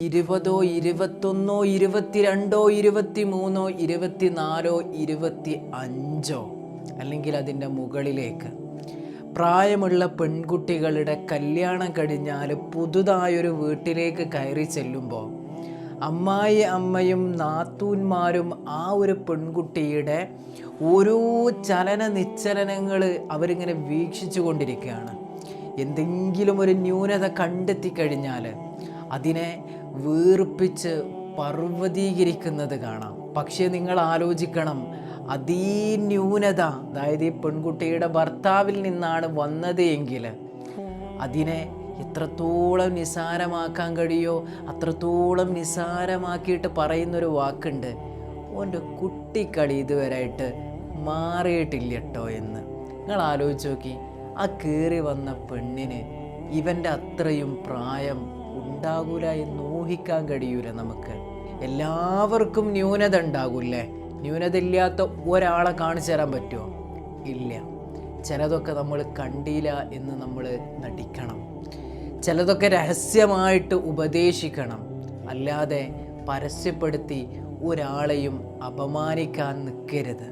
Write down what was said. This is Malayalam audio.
20, 21, 22, 23, 24, 25 അല്ലെങ്കിൽ അതിൻ്റെ മുകളിലേക്ക് പ്രായമുള്ള പെൺകുട്ടികളുടെ കല്യാണം കഴിഞ്ഞാൽ പുതുതായൊരു വീട്ടിലേക്ക് കയറി ചെല്ലുമ്പോൾ അമ്മയും നാത്തൂന്മാരും ആ ഒരു പെൺകുട്ടിയുടെ ഓരോ ചലന നിശ്ചലനങ്ങൾ അവരിങ്ങനെ വീക്ഷിച്ചു കൊണ്ടിരിക്കുകയാണ്. എന്തെങ്കിലും ഒരു ന്യൂനത കണ്ടെത്തി കഴിഞ്ഞാൽ അതിനെ വീർപ്പിച്ച് പർവ്വതീകരിക്കുന്നത് കാണാം. പക്ഷേ നിങ്ങൾ ആലോചിക്കണം, അതീ ന്യൂനത, അതായത് ഈ പെൺകുട്ടിയുടെ ഭർത്താവിൽ നിന്നാണ് വന്നത് എങ്കിൽ അതിനെ എത്രത്തോളം നിസാരമാക്കാൻ കഴിയോ അത്രത്തോളം നിസാരമാക്കിയിട്ട് പറയുന്നൊരു വാക്കുണ്ട്, ഓൻ്റെ കുട്ടിക്കളി ഇതുവരെയായിട്ട് മാറിയിട്ടില്ല കേട്ടോ എന്ന്. നിങ്ങൾ ആലോചിച്ച് നോക്കി, ആ കയറി വന്ന പെണ്ണിന് ഇവൻ്റെ അത്രയും പ്രായം ഉണ്ടാകൂല എന്ന് ഊഹിക്കാൻ കഴിയൂല. നമുക്ക് എല്ലാവർക്കും ന്യൂനത ഉണ്ടാകൂല്ലേ? ന്യൂനത ഇല്ലാത്ത ഒരാളെ കാണിച്ചു തരാൻ പറ്റുമോ? ഇല്ല. ചിലതൊക്കെ നമ്മൾ കണ്ടില്ല എന്ന് നമ്മൾ നടിക്കണം, ചിലതൊക്കെ രഹസ്യമായിട്ട് ഉപദേശിക്കണം. അല്ലാതെ പരസ്യപ്പെടുത്തി ഒരാളെയും അപമാനിക്കാൻ നിൽക്കരുത്.